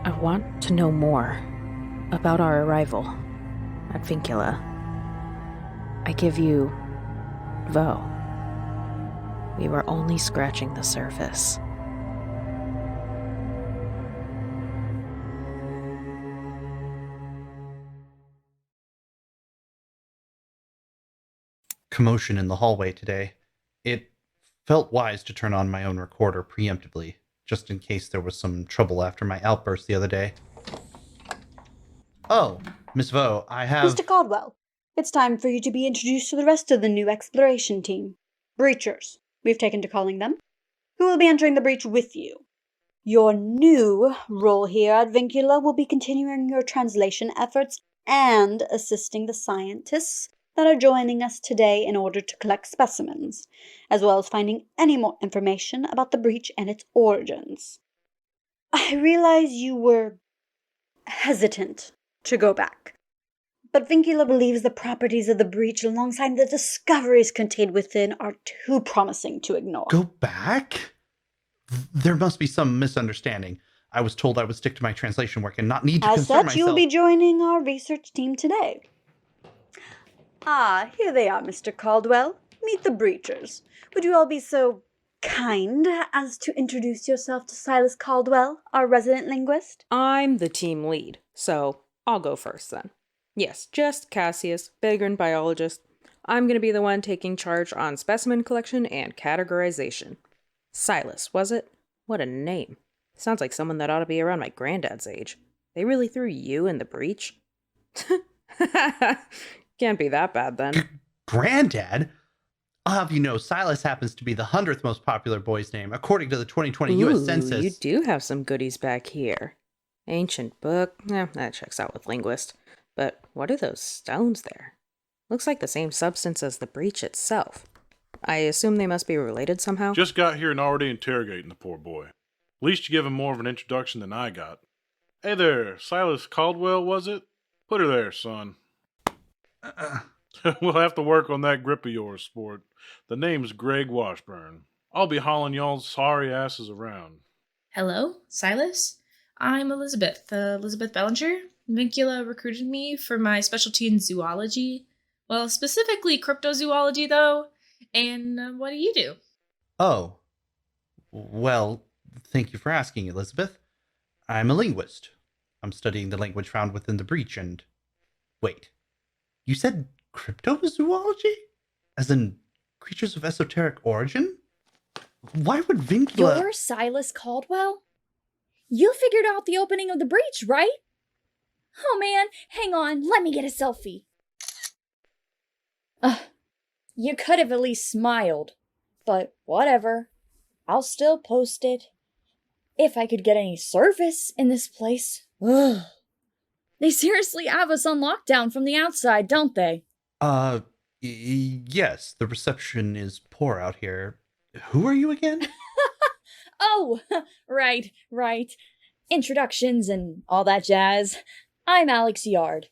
I want to know more about our arrival at VINCULA. I give you Vaux. We were only scratching the surface. Commotion in the hallway today. It felt wise to turn on my own recorder preemptively, just in case there was some trouble after my outburst the other day. Oh, Miss Vaux, I have... Mr. Caldwell, it's time for you to be introduced to the rest of the new exploration team. Breachers, we've taken to calling them, who will be entering the breach with you. Your new role here at VINCULA will be continuing your translation efforts and assisting the scientists that are joining us today in order to collect specimens, as well as finding any more information about the breach and its origins. I realize you were hesitant to go back, but VINCULA believes the properties of the breach alongside the discoveries contained within are too promising to ignore. Go back? There must be some misunderstanding. I was told I would stick to my translation work and not need to concern myself. As such, you will be joining our research team today. Ah, here they are, Mr. Caldwell. Meet the breachers. Would you all be so kind as to introduce yourself to Silas Caldwell, our resident linguist? I'm the team lead, so I'll go first then. Yes, just Cassius, vagrant biologist. I'm going to be the one taking charge on specimen collection and categorization. Silas, was it? What a name. Sounds like someone that ought to be around my granddad's age. They really threw you in the breach? Can't be that bad then. Granddad? I'll have you know, Silas happens to be the 100th most popular boy's name, according to the 2020 U.S. Census. You do have some goodies back here. Ancient book. That checks out with linguist. But what are those stones there? Looks like the same substance as the breach itself. I assume they must be related somehow? Just got here and already interrogating the poor boy. At least you give him more of an introduction than I got. Hey there, Silas Caldwell, was it? Put her there, son. We'll have to work on that grip of yours, sport. The name's Greg Washburn. I'll be hauling y'all's sorry asses around. Hello, Silas. I'm Elizabeth Bellinger. VINCULA recruited me for my specialty in zoology. Well, specifically cryptozoology, though. And what do you do? Oh. Well, thank you for asking, Elizabeth. I'm a linguist. I'm studying the language found within the breach and... Wait. You said cryptozoology? As in creatures of esoteric origin? Why would VINCULA... You're Silas Caldwell? You figured out the opening of the breach, right? Oh man, hang on, let me get a selfie. You could have at least smiled. But whatever. I'll still post it. If I could get any service in this place. Ugh. They seriously have us on lockdown from the outside, don't they? Yes, the reception is poor out here. Who are you again? Oh, right. Introductions and all that jazz. I'm Alyx Yard.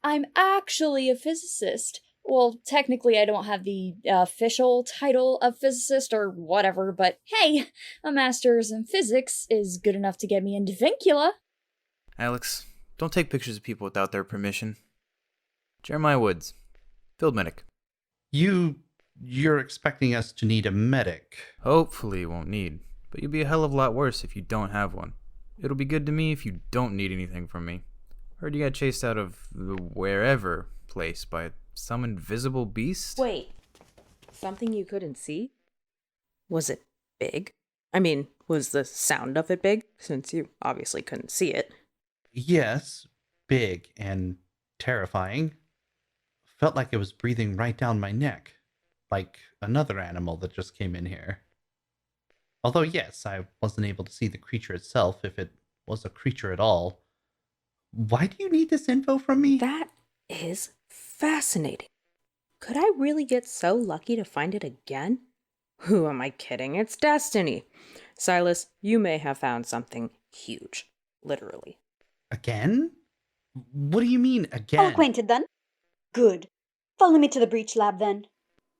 I'm actually a physicist. Well, technically I don't have the official title of physicist or whatever, but hey, a master's in physics is good enough to get me into VINCULA. Alyx, don't take pictures of people without their permission. Jeremiah Woods, field medic. You're expecting us to need a medic. Hopefully you won't need, but you'll be a hell of a lot worse if you don't have one. It'll be good to me if you don't need anything from me. Heard you got chased out of the wherever place by some invisible beast? Wait, something you couldn't see? Was it big? I mean, was the sound of it big, since you obviously couldn't see it? Yes, big and terrifying. Felt like it was breathing right down my neck, like another animal that just came in here. Although yes, I wasn't able to see the creature itself, if it was a creature at all. Why do you need this info from me? That is fascinating. Could I really get so lucky to find it again? Who am I kidding? It's destiny. Silas, you may have found something huge. Literally. Again? What do you mean, again? All acquainted, then? Good. Follow me to the breach lab, then.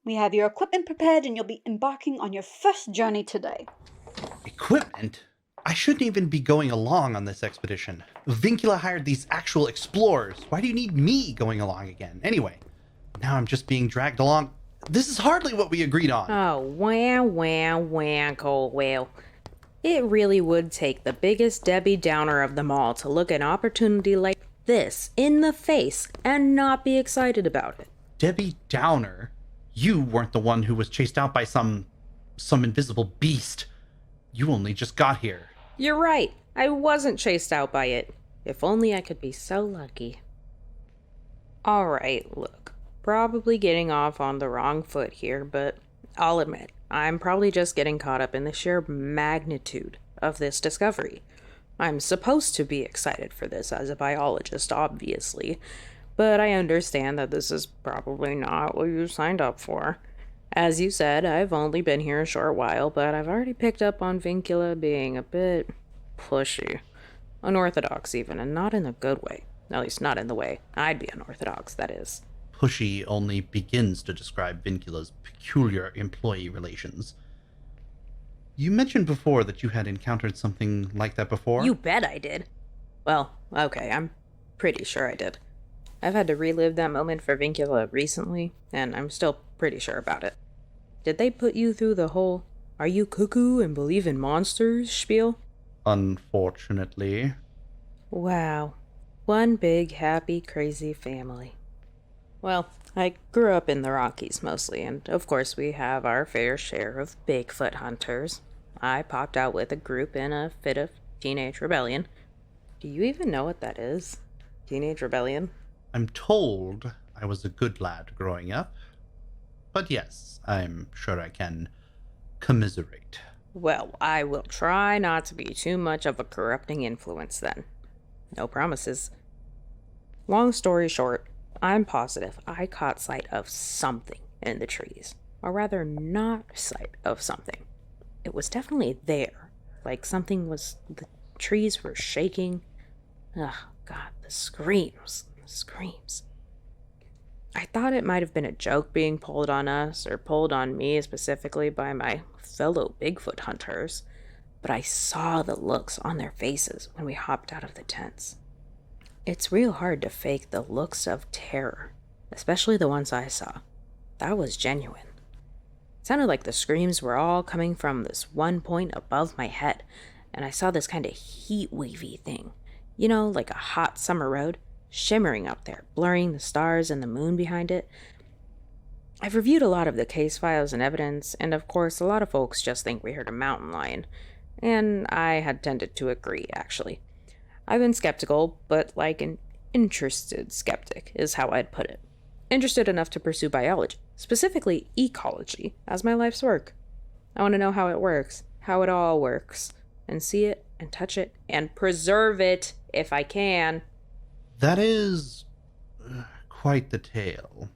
We have your equipment prepared, and you'll be embarking on your first journey today. Equipment? I shouldn't even be going along on this expedition. Vincula hired these actual explorers. Why do you need me going along again? Anyway, now I'm just being dragged along. This is hardly what we agreed on. Oh, wow, Coldwell. It really would take the biggest Debbie Downer of them all to look an opportunity like this in the face and not be excited about it. Debbie Downer? You weren't the one who was chased out by some invisible beast. You only just got here. You're right. I wasn't chased out by it. If only I could be so lucky. Alright, look. Probably getting off on the wrong foot here, but I'll admit, I'm probably just getting caught up in the sheer magnitude of this discovery. I'm supposed to be excited for this as a biologist, obviously, but I understand that this is probably not what you signed up for. As you said, I've only been here a short while, but I've already picked up on Vincula being a bit pushy. Unorthodox even, and not in a good way. At least not in the way I'd be unorthodox, that is. Pushy only begins to describe Vincula's peculiar employee relations. You mentioned before that you had encountered something like that before? You bet I did. Well, okay, I'm pretty sure I did. I've had to relive that moment for Vincula recently, and I'm still pretty sure about it. Did they put you through the whole, "Are you cuckoo and believe in monsters" spiel? Unfortunately. Wow. One big, happy, crazy family. Well, I grew up in the Rockies mostly, and of course we have our fair share of Bigfoot hunters. I popped out with a group in a fit of teenage rebellion. Do you even know what that is? Teenage rebellion? I'm told I was a good lad growing up. But yes, I'm sure I can commiserate. Well, I will try not to be too much of a corrupting influence then. No promises. Long story short, I'm positive I caught sight of something in the trees. Or rather, not sight of something. It was definitely there. Like something was... the trees were shaking. Ugh, God, the screams. The screams. I thought it might have been a joke being pulled on us, or pulled on me specifically by my fellow Bigfoot hunters, but I saw the looks on their faces when we hopped out of the tents. It's real hard to fake the looks of terror, especially the ones I saw. That was genuine. It sounded like the screams were all coming from this one point above my head, and I saw this kind of heat-wavy thing. You know, like a hot summer road, shimmering up there, blurring the stars and the moon behind it. I've reviewed a lot of the case files and evidence, and of course a lot of folks just think we heard a mountain lion. And I had tended to agree, actually. I've been skeptical, but like an interested skeptic is how I'd put it. Interested enough to pursue biology, specifically ecology, as my life's work. I want to know how it works, how it all works, and see it, and touch it, and preserve it, if I can. That is quite the tale.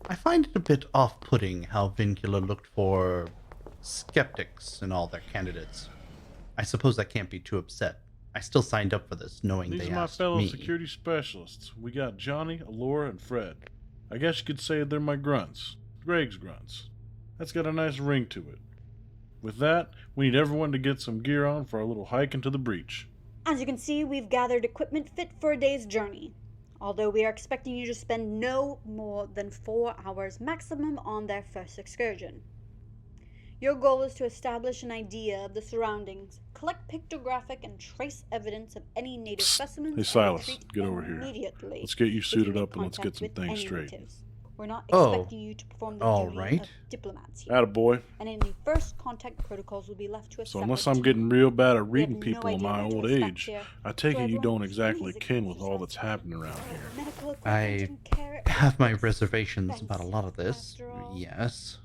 I find it a bit off-putting how Vincula looked for skeptics in all their candidates. I suppose I can't be too upset. I still signed up for this knowing These they are my asked fellow me. security specialists. We got Johnny, Alora, and Fred. I guess you could say they're my grunts. Greg's grunts. That's got a nice ring to it. With that, we need everyone to get some gear on for our little hike into the breach. As you can see, we've gathered equipment fit for a day's journey, although we are expecting you to spend no more than 4 hours maximum on their first excursion. Your goal is to establish an idea of the surroundings, collect pictographic and trace evidence of any native specimens, Hey, Silas, and retreat get over here. immediately. Let's get you if suited make up and let's get contact some with things any straight. natives. We're not Oh, expecting you to perform the all duty right. of diplomats here, Attaboy. and any first contact protocols will be left to a So separate unless I'm team. getting real bad at We have reading no people in idea my what to old expect age, here, I take so it you everyone don't exactly please kin with excuse all that's yourselves. happening around here. Medical equipment I and care have my is reservations about a lot of this, expensive, after all. yes.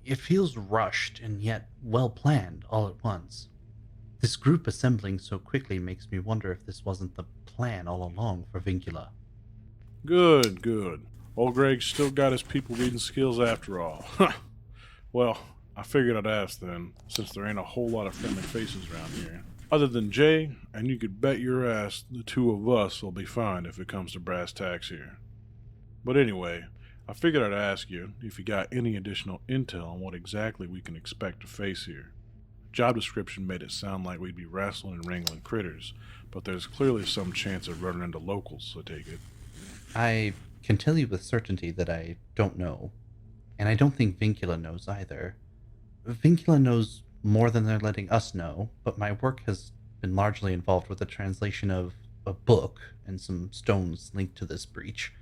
It feels rushed and yet well-planned all at once. This group assembling so quickly makes me wonder if this wasn't the plan all along for Vincula. Good, good. Old Greg's still got his people reading skills after all. Well, I figured I'd ask then, since there ain't a whole lot of friendly faces around here. Other than Jay, and you could bet your ass the two of us will be fine if it comes to brass tacks here. But anyway, I figured I'd ask you if you got any additional intel on what exactly we can expect to face here. Job description made it sound like we'd be wrestling and wrangling critters, but there's clearly some chance of running into locals, so take it. I can tell you with certainty that I don't know. And I don't think Vincula knows either. Vincula knows more than they're letting us know, but my work has been largely involved with the translation of a book and some stones linked to this breach.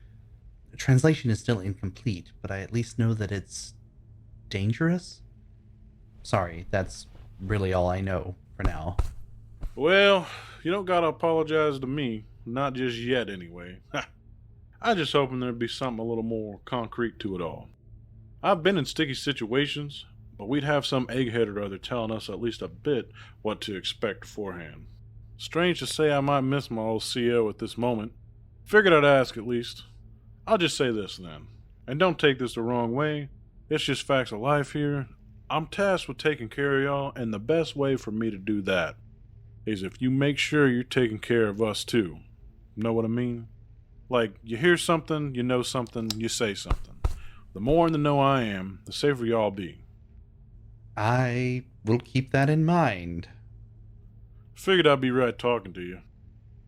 The translation is still incomplete, but I at least know that it's dangerous? Sorry, that's really all I know for now. Well, you don't gotta apologize to me. Not just yet, anyway. I just hoping there'd be something a little more concrete to it all. I've been in sticky situations, but we'd have some egghead or other telling us at least a bit what to expect beforehand. Strange to say I might miss my old CO at this moment. Figured I'd ask at least. I'll just say this then, and don't take this the wrong way. It's just facts of life here. I'm tasked with taking care of y'all, and the best way for me to do that is if you make sure you're taking care of us too. Know what I mean? Like, you hear something, you know something, you say something. The more in the know I am, the safer y'all be. I will keep that in mind. Figured I'd be right talking to you.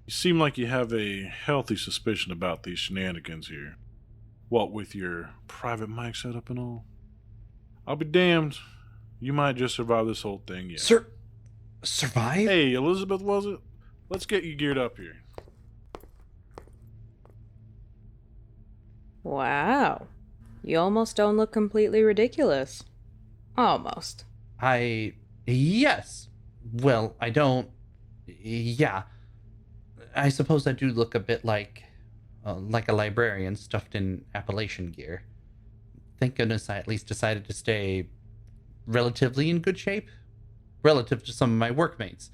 You seem like you have a healthy suspicion about these shenanigans here. What with your private mic setup and all? I'll be damned. You might just survive this whole thing, yeah. Survive? Hey, Elizabeth, was it? Let's get you geared up here. Wow. You almost don't look completely ridiculous. Almost. Yes. Well, I don't... Yeah. I suppose I do look a bit like a librarian stuffed in Appalachian gear. Thank goodness I at least decided to stay relatively in good shape. Relative to some of my workmates.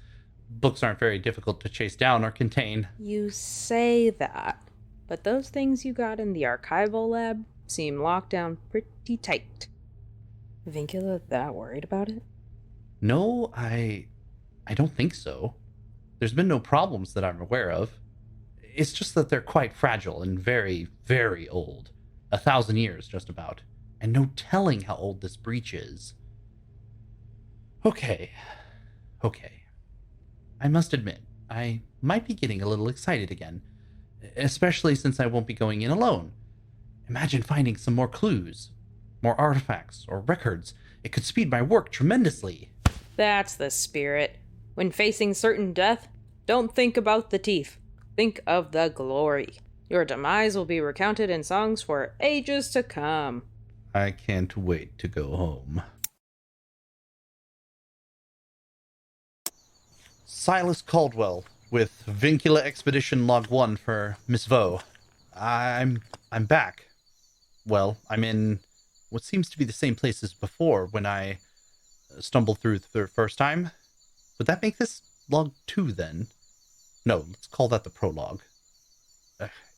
Books aren't very difficult to chase down or contain. You say that, but those things you got in the archival lab seem locked down pretty tight. Vincula that worried about it? No, I don't think so. There's been no problems that I'm aware of. It's just that they're quite fragile and very, very old. 1,000 years, just about. And no telling how old this breach is. Okay. I must admit, I might be getting a little excited again. Especially since I won't be going in alone. Imagine finding some more clues. More artifacts or records. It could speed my work tremendously. That's the spirit. When facing certain death, don't think about the teeth. Think of the glory. Your demise will be recounted in songs for ages to come. I can't wait to go home. Silas Caldwell with Vincula Expedition Log 1 for Miss Vaux. I'm back. Well, I'm in what seems to be the same place as before when I stumbled through the first time. Would that make this Log 2 then? No, let's call that the prologue.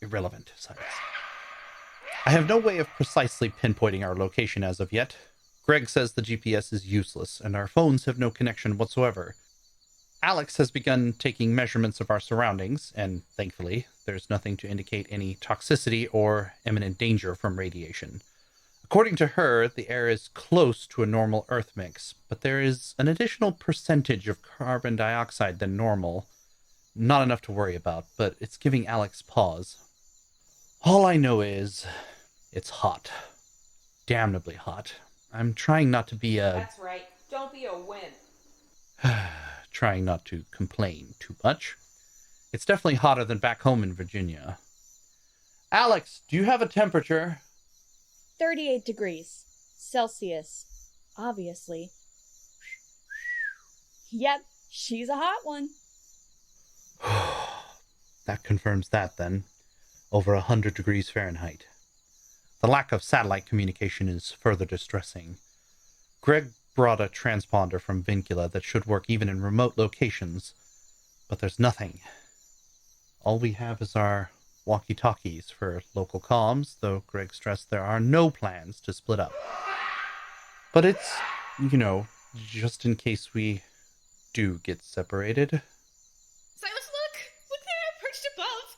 Irrelevant, Silas. I have no way of precisely pinpointing our location as of yet. Greg says the GPS is useless, and our phones have no connection whatsoever. Alyx has begun taking measurements of our surroundings, and thankfully, there's nothing to indicate any toxicity or imminent danger from radiation. According to her, the air is close to a normal Earth mix, but there is an additional percentage of carbon dioxide than normal. Not enough to worry about, but it's giving Alyx pause. All I know is, it's hot. Damnably hot. I'm trying not to be a... That's right. Don't be a wimp. Trying not to complain too much. It's definitely hotter than back home in Virginia. Alyx, do you have a temperature? 38 degrees Celsius, obviously. Yep, she's a hot one. That confirms that, then. Over 100 degrees Fahrenheit. The lack of satellite communication is further distressing. Greg brought a transponder from Vincula that should work even in remote locations, but there's nothing. All we have is our walkie-talkies for local comms, though Greg stressed there are no plans to split up. But it's, just in case we do get separated. Silas, look there, perched above.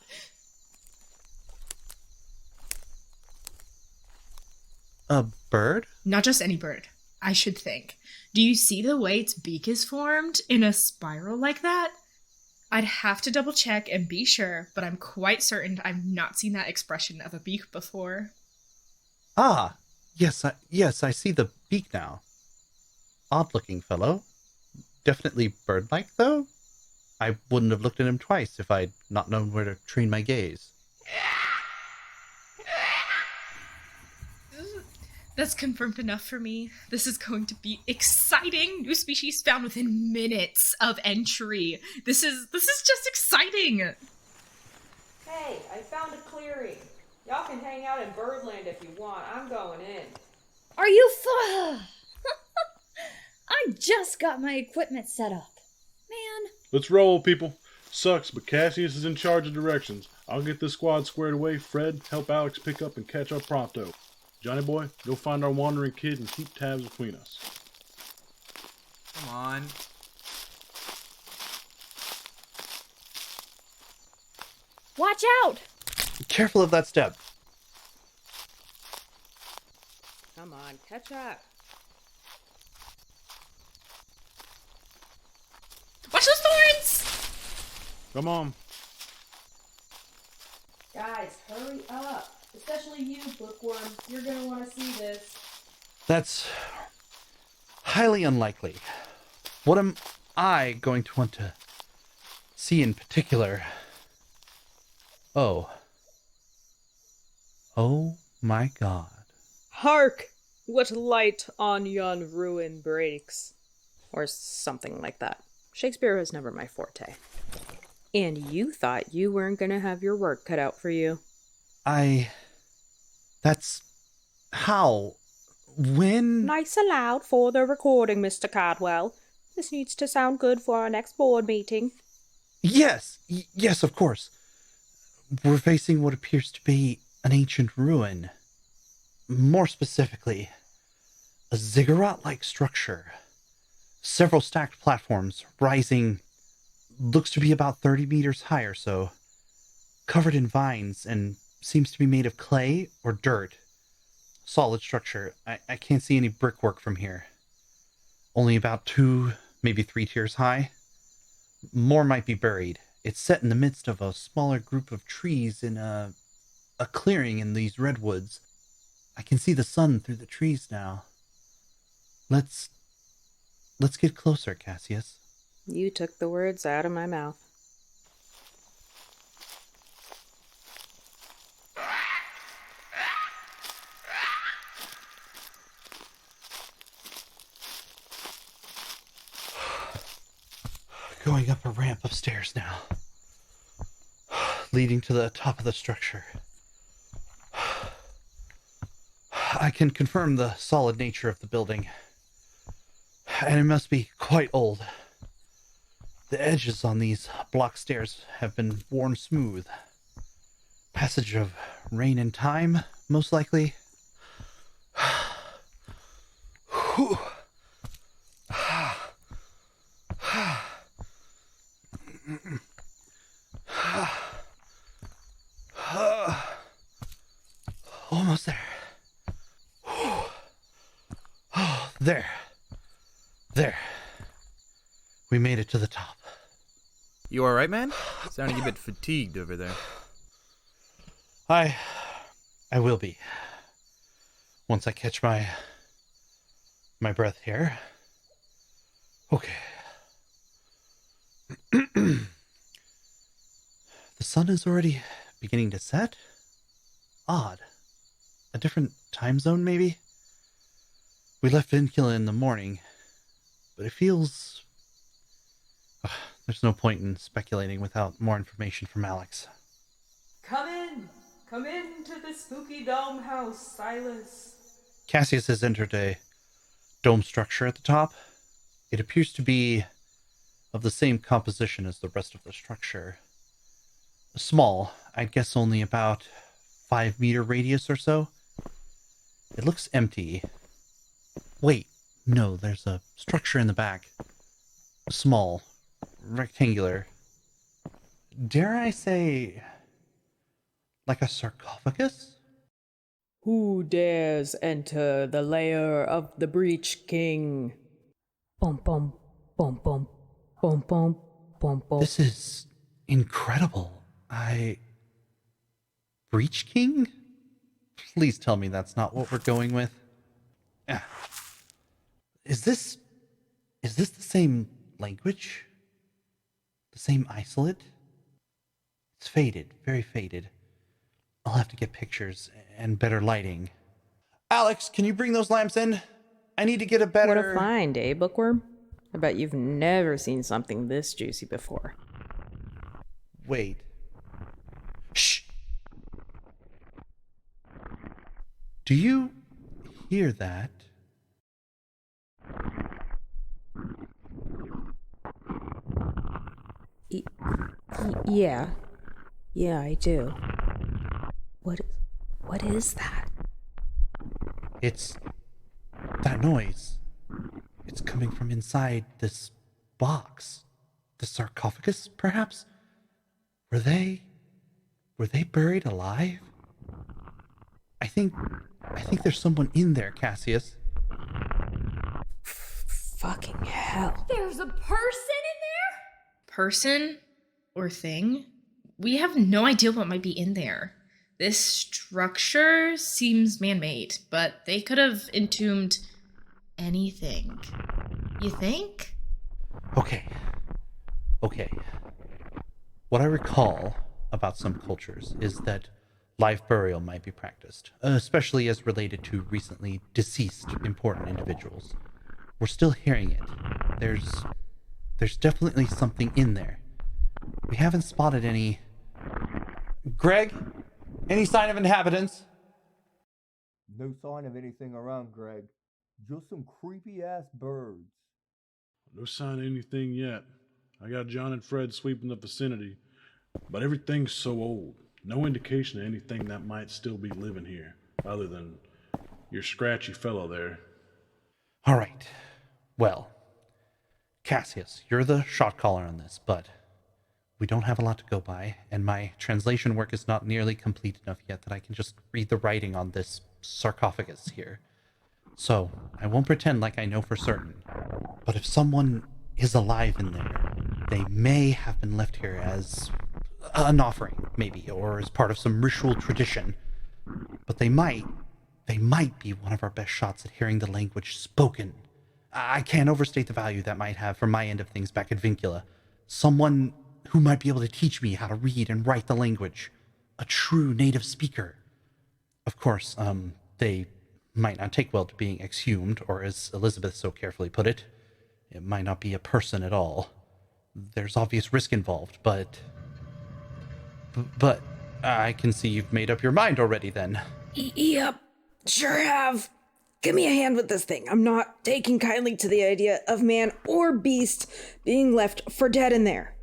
A bird? Not just any bird. I should think. Do you see the way its beak is formed in a spiral like that? I'd have to double check and be sure, but I'm quite certain I've not seen that expression of a beak before. Ah, yes, I see the beak now. Odd-looking fellow. Definitely bird-like, though. I wouldn't have looked at him twice if I'd not known where to train my gaze. That's confirmed enough for me. This is going to be exciting. New species found within minutes of entry. This is just exciting. Hey, I found a clearing. Y'all can hang out in Birdland if you want. I'm going in. Are you I just got my equipment set up. Man. Let's roll, people. Sucks, but Cassius is in charge of directions. I'll get this squad squared away. Fred, help Alyx pick up and catch up pronto. Johnny boy, go find our wandering kid and keep tabs between us. Come on. Watch out! Careful of that step. Come on, catch up. Watch those thorns! Come on. Guys, hurry up. Especially you, bookworm. You're gonna want to see this. That's highly unlikely. What am I going to want to see in particular? Oh my god. Hark! What light on yon ruin breaks. Or something like that. Shakespeare was never my forte. And you thought you weren't gonna have your work cut out for you. That's... how? When? Nice aloud for the recording, Mr. Caldwell. This needs to sound good for our next board meeting. Yes, of course. We're facing what appears to be an ancient ruin. More specifically, a ziggurat-like structure. Several stacked platforms rising, looks to be about 30 meters high or so, covered in vines and seems to be made of clay or dirt. Solid structure. I can't see any brickwork from here. Only about 2, maybe 3 tiers high. More might be buried. It's set in the midst of a smaller group of trees in a clearing in these redwoods. I can see the sun through the trees now. Let's get closer, Cassius. You took the words out of my mouth. Going up a ramp upstairs now, leading to the top of the structure. I can confirm the solid nature of the building, and it must be quite old. The edges on these block stairs have been worn smooth. Passage of rain and time, most likely. Whew. Almost there. There. We made it to the top. You alright, man? Sounding a bit fatigued over there. I will be. Once I catch my breath here. Okay. The sun is already beginning to set? Odd. A different time zone, maybe? We left VINCULA in the morning, but it feels... there's no point in speculating without more information from Alyx. Come into the spooky dome house, Silas. Cassius has entered a dome structure at the top. It appears to be of the same composition as the rest of the structure. Small, I'd guess only about 5-meter radius or so. It looks empty. Wait, no, there's a structure in the back. Small, rectangular. Dare I say, like a sarcophagus? Who dares enter the lair of the Breach King? Bum bum bum bum bum bum bum bum. This is incredible. Breach King? Please tell me that's not what we're going with. Ah. Is this the same language? The same isolate? It's faded, very faded. I'll have to get pictures and better lighting. Alyx, can you bring those lamps in? I need to get a better... What a find, eh, Bookworm? I bet you've never seen something this juicy before. Wait. Shh! Do you hear that? Yeah. Yeah, I do. What is that? It's that noise. It's coming from inside this box. The sarcophagus, perhaps? Were they buried alive? I think there's someone in there, Cassius. Fucking hell. There's a person in there? Person or thing? We have no idea what might be in there. This structure seems man-made, but they could have entombed anything. You think? Okay. What I recall about some cultures is that live burial might be practiced, especially as related to recently deceased important individuals. We're still hearing it. There's definitely something in there. We haven't spotted any... Greg? Any sign of inhabitants? No sign of anything around, Greg. Just some creepy-ass birds. No sign of anything yet. I got John and Fred sweeping the vicinity, but everything's so old. No indication of anything that might still be living here, other than your scratchy fellow there. All right. Well, Cassius, you're the shot caller on this, but we don't have a lot to go by, and my translation work is not nearly complete enough yet that I can just read the writing on this sarcophagus here. So, I won't pretend like I know for certain. But if someone is alive in there, they may have been left here as an offering, maybe, or as part of some ritual tradition. But they might be one of our best shots at hearing the language spoken. I can't overstate the value that might have from my end of things back at VINCULA. Someone who might be able to teach me how to read and write the language. A true native speaker. Of course, they might not take well to being exhumed, or as Elizabeth so carefully put it, it might not be a person at all. There's obvious risk involved, but I can see you've made up your mind already then. Yep, sure have. Give me a hand with this thing. I'm not taking kindly to the idea of man or beast being left for dead in there.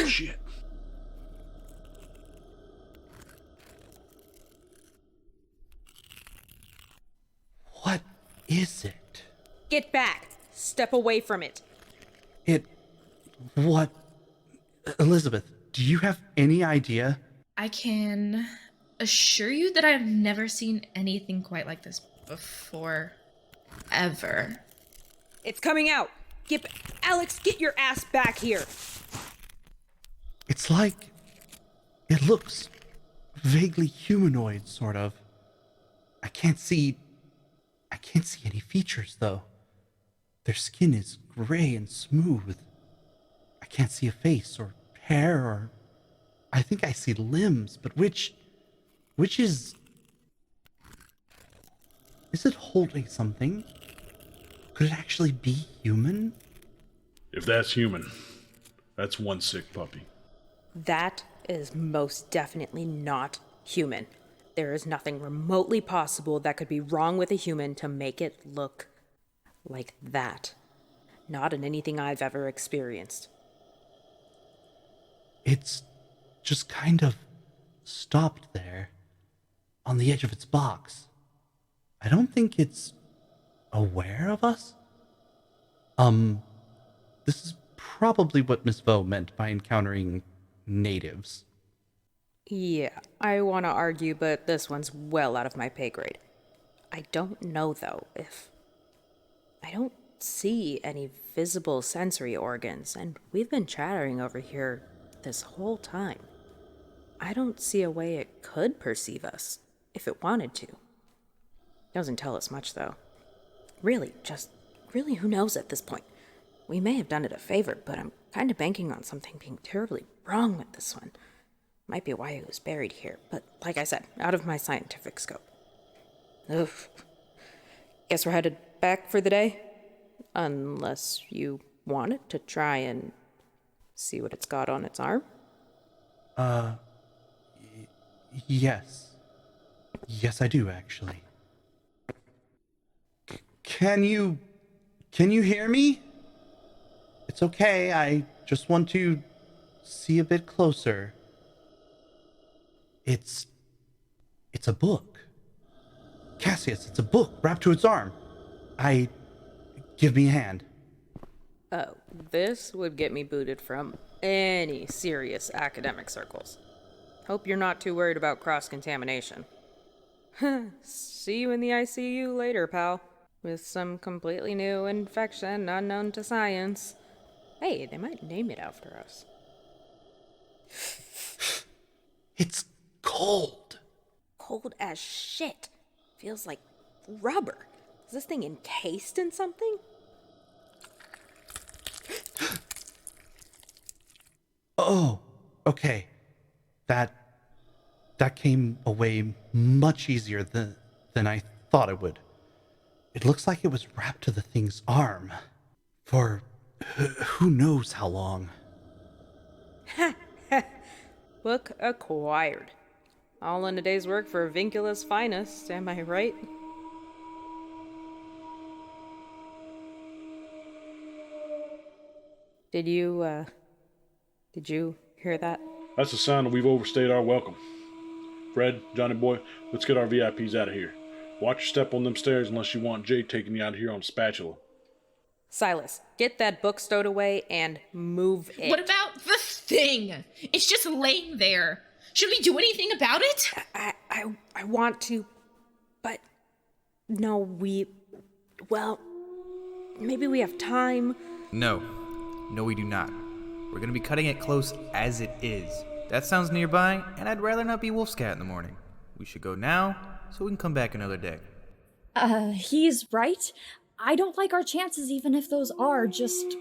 Shit. What is it? Get back. Step away from it. What? Elizabeth, do you have any idea? I can assure you that I've never seen anything quite like this before. Ever. It's coming out. Alyx, get your ass back here. It's like... it looks vaguely humanoid, sort of. I can't see any features, though. Their skin is gray and smooth. I can't see a face or hair or... I think I see limbs, but which is... Is it holding something? Could it actually be human? If that's human, that's one sick puppy. That is most definitely not human. There is nothing remotely possible that could be wrong with a human to make it look like that. Not in anything I've ever experienced. It's just kind of stopped there, on the edge of its box. I don't think it's aware of us. This is probably what Miss Vaux meant by encountering natives. Yeah, I want to argue, but this one's well out of my pay grade. I don't know, though, if... I don't see any visible sensory organs, and we've been chattering over here this whole time. I don't see a way it could perceive us, if it wanted to. Doesn't tell us much, though. Really, who knows at this point? We may have done it a favor, but I'm kind of banking on something being terribly wrong with this one. Might be why it was buried here, but like I said, out of my scientific scope. Ugh. Guess we're headed back for the day? Unless you wanted to try and see what it's got on its arm? Yes. Yes, I do, actually. Can you hear me? It's okay, I just want to see a bit closer. It's a book. Cassius, it's a book wrapped to its arm. Give me a hand. Oh, this would get me booted from any serious academic circles. Hope you're not too worried about cross-contamination. See you in the ICU later, pal. With some completely new infection unknown to science. Hey, they might name it after us. It's cold. Cold as shit. Feels like rubber. Is this thing encased in something? Oh, okay. That came away much easier than I thought it would. It looks like it was wrapped to the thing's arm. For who knows how long. Book acquired. All in a day's work for Vincula's finest, am I right? Did you hear that? That's a sign that we've overstayed our welcome. Fred, Johnny boy, let's get our VIPs out of here. Watch your step on them stairs unless you want Jay taking you out here on spatula. Silas, get that book stowed away and move it. What about the thing? It's just laying there. Should we do anything about it? I want to, but no, maybe we have time. No, we do not. We're gonna be cutting it close as it is. That sounds nearby, and I'd rather not be Wolf's cat in the morning. We should go now, so we can come back another day. He's right. I don't like our chances even if those are just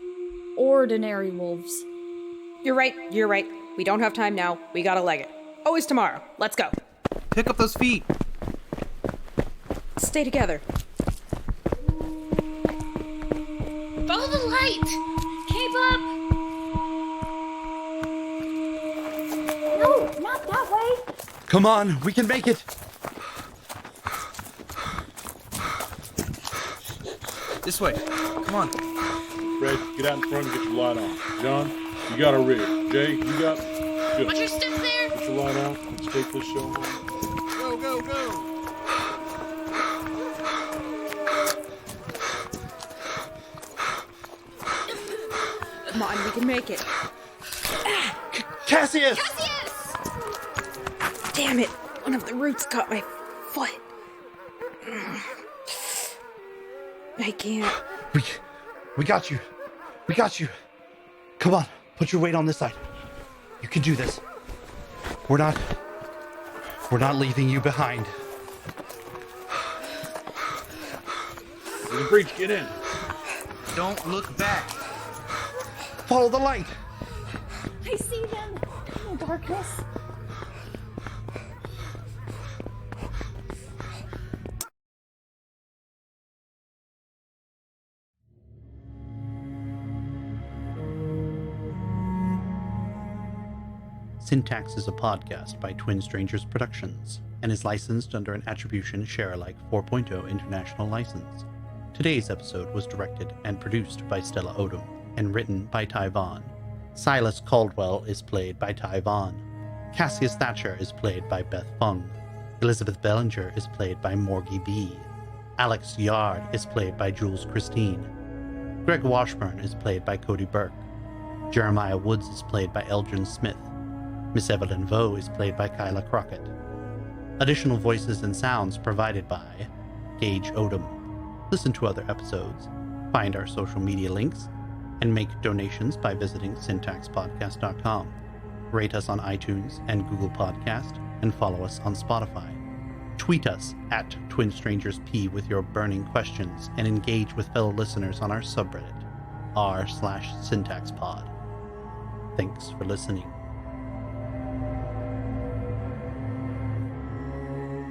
ordinary wolves. You're right. We don't have time now. We gotta leg it. Always tomorrow. Let's go. Pick up those feet! Stay together. Follow the light! Keep up! No, not that way! Come on, we can make it. This way. Come on. Fred, get out in front and get your light on. John, you got our rear. Jay, you got... Good. Watch your step there! Get your light on. Let's take this show home. Go! Come on, we can make it. Cassius! Cassius! Damn it! One of the roots caught my foot. I can't. We got you. We got you. Come on, put your weight on this side. You can do this. We're not leaving you behind. In the breach, get in. Don't look back. Follow the light. I see them! No darkness. Syntax is a podcast by Twin Strangers Productions and is licensed under an Attribution Share-alike 4.0 international license. Today's episode was directed and produced by Stella Odom and written by Ty Vaughn. Silas Caldwell is played by Ty Vaughn. Cassius Thatcher is played by Beth Phung. Elizabeth Bellinger is played by Morgie B. Alyx is played by Jules Christine. Greg Washburn is played by Cody Burke. Jeremiah Woods is played by Elgin Smith. Miss Evelyn Vaux is played by Kyla Crockett. Additional voices and sounds provided by Gage Odom. Listen to other episodes, find our social media links, and make donations by visiting syntaxpodcast.com. Rate us on iTunes and Google Podcast, and follow us on Spotify. Tweet us at TwinStrangersP with your burning questions, and engage with fellow listeners on our subreddit, r/syntaxpod. Thanks for listening.